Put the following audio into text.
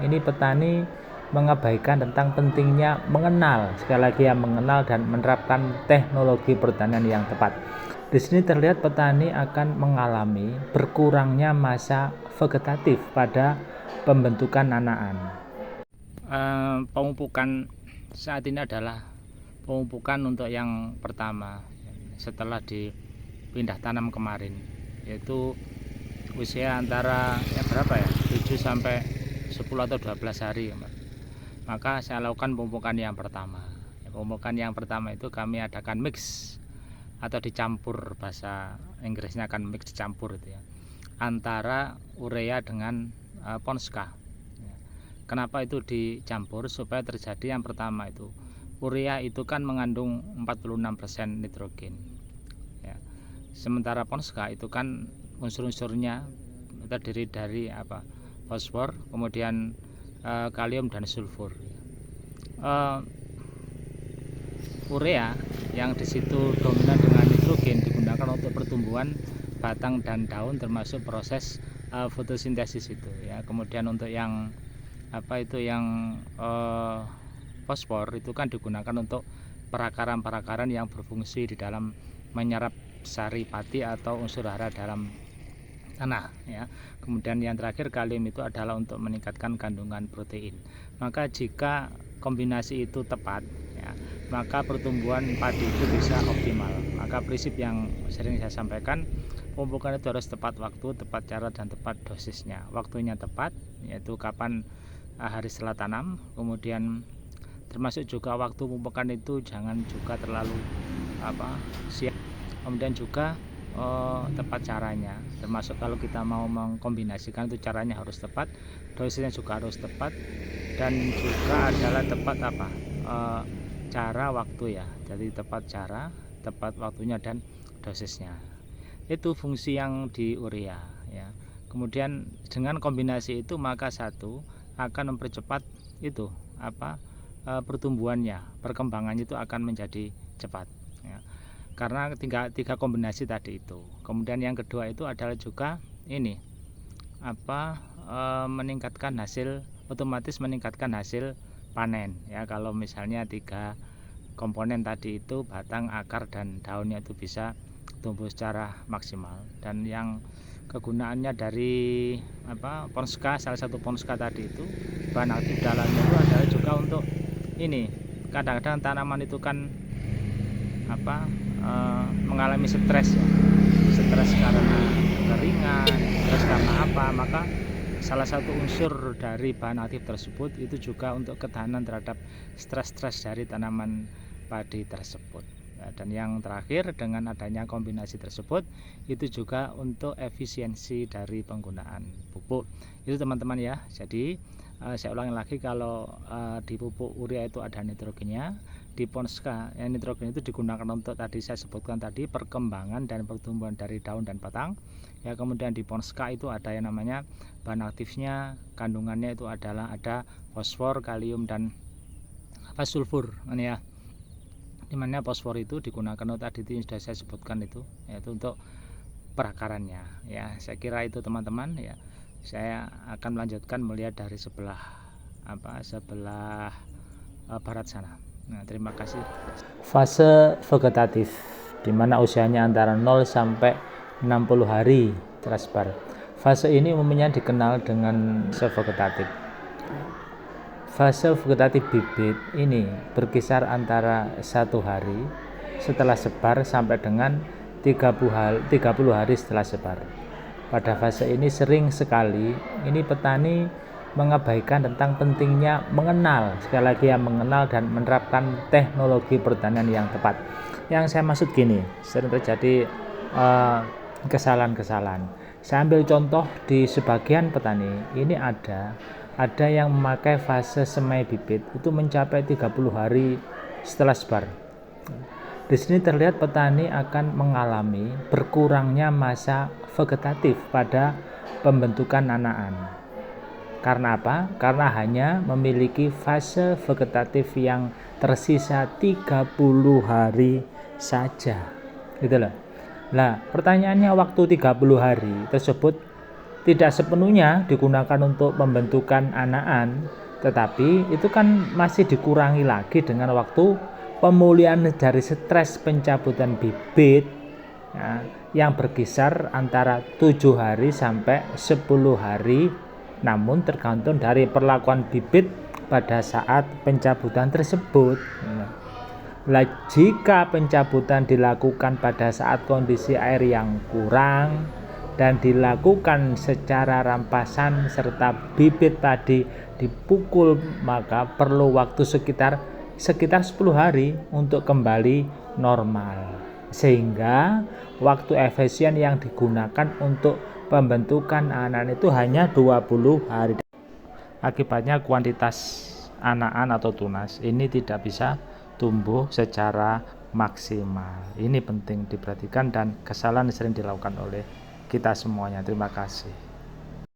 ini petani mengabaikan tentang pentingnya mengenal, sekali lagi ya, mengenal dan menerapkan teknologi pertanian yang tepat. Di sini terlihat petani akan mengalami berkurangnya masa vegetatif pada pembentukan anakan. Pemupukan saat ini adalah pemupukan untuk yang pertama setelah dipindah tanam kemarin, yaitu usia antara berapa ya, 7 sampai 10 atau 12 hari. Maka saya lakukan pemupukan yang pertama. Pemupukan yang pertama itu kami adakan mix atau dicampur, bahasa Inggrisnya akan mix, dicampur itu ya, antara urea dengan Ponska. Kenapa itu dicampur? Supaya terjadi yang pertama itu, urea itu kan mengandung 46% nitrogen ya. Sementara Ponska itu kan unsur-unsurnya terdiri dari fosfor, kemudian kalium dan sulfur. Urea yang di situ dominan dengan nitrogen digunakan untuk pertumbuhan batang dan daun, termasuk proses fotosintesis itu ya. Kemudian untuk yang fosfor itu kan digunakan untuk perakaran-perakaran yang berfungsi di dalam menyerap sari pati atau unsur hara dalam tanah ya. Kemudian yang terakhir kalium itu adalah untuk meningkatkan kandungan protein. Maka jika kombinasi itu tepat ya, maka pertumbuhan padi itu bisa optimal. Maka prinsip yang sering saya sampaikan, pemupukan itu harus tepat waktu, tepat cara, dan tepat dosisnya. Waktunya tepat, yaitu kapan hari setelah tanam. Kemudian termasuk juga waktu pemupukan itu jangan juga terlalu siang. Kemudian juga tepat caranya, termasuk kalau kita mau mengkombinasikan itu caranya harus tepat, dosisnya juga harus tepat, dan juga adalah tepat cara waktu ya. Jadi tepat cara, tepat waktunya, dan dosisnya. Itu fungsi yang di urea ya. Kemudian dengan kombinasi itu maka satu akan mempercepat itu pertumbuhannya, perkembangannya itu akan menjadi cepat ya, karena tiga kombinasi tadi itu. Kemudian yang kedua itu adalah juga ini meningkatkan hasil, otomatis meningkatkan hasil panen ya. Kalau misalnya 3 komponen tadi itu, batang, akar, dan daunnya itu bisa tumbuh secara maksimal. Dan yang kegunaannya dari Ponska, salah satu Ponska tadi itu, bahan aktif dalamnya itu adalah juga untuk ini. Kadang-kadang tanaman itu kan mengalami stres ya, stres karena kekeringan, stres karena maka salah satu unsur dari bahan aktif tersebut itu juga untuk ketahanan terhadap stres-stres dari tanaman padi tersebut. Dan yang terakhir, dengan adanya kombinasi tersebut itu juga untuk efisiensi dari penggunaan pupuk itu teman-teman ya. Jadi saya ulangi lagi, kalau di pupuk urea itu ada nitrogennya, di Ponska yang nitrogen itu digunakan untuk tadi saya sebutkan tadi, perkembangan dan pertumbuhan dari daun dan batang ya. Kemudian di Ponska itu ada yang namanya bahan aktifnya, kandungannya itu adalah ada fosfor, kalium, dan sulfur ini ya. Dimana fosfor itu digunakan untuk tadi itu sudah saya sebutkan itu, yaitu untuk perakarannya ya. Saya kira itu teman-teman ya. Saya akan melanjutkan melihat dari sebelah barat sana. Nah, terima kasih. Fase vegetatif, di mana usianya antara 0 sampai 60 hari tersebar. Fase ini umumnya dikenal dengan fase vegetatif. Fase vegetatif bibit ini berkisar antara 1 hari setelah sebar sampai dengan 30 hari setelah sebar. Pada fase ini sering sekali ini petani mengabaikan tentang pentingnya mengenal, sekali lagi ya, mengenal dan menerapkan teknologi pertanian yang tepat. Yang saya maksud gini, sering terjadi kesalahan-kesalahan. Saya ambil contoh di sebagian petani, ini ada yang memakai fase semai bibit itu mencapai 30 hari setelah sebar. Di sini terlihat petani akan mengalami berkurangnya masa vegetatif pada pembentukan anakan. Karena apa? Karena hanya memiliki fase vegetatif yang tersisa 30 hari saja. Gitu loh. Nah, pertanyaannya, waktu 30 hari tersebut tidak sepenuhnya digunakan untuk pembentukan anakan, tetapi itu kan masih dikurangi lagi dengan waktu pemulihan dari stres pencabutan bibit ya, yang berkisar antara 7 hari sampai 10 hari, namun tergantung dari perlakuan bibit pada saat pencabutan tersebut. Jika pencabutan dilakukan pada saat kondisi air yang kurang dan dilakukan secara rampasan serta bibit padi dipukul, maka perlu waktu sekitar 10 hari untuk kembali normal, sehingga waktu efisien yang digunakan untuk pembentukan anakan itu hanya 20 hari. Akibatnya kuantitas anakan atau tunas ini tidak bisa tumbuh secara maksimal. Ini penting diperhatikan dan kesalahan sering dilakukan oleh kita semuanya. Terima kasih.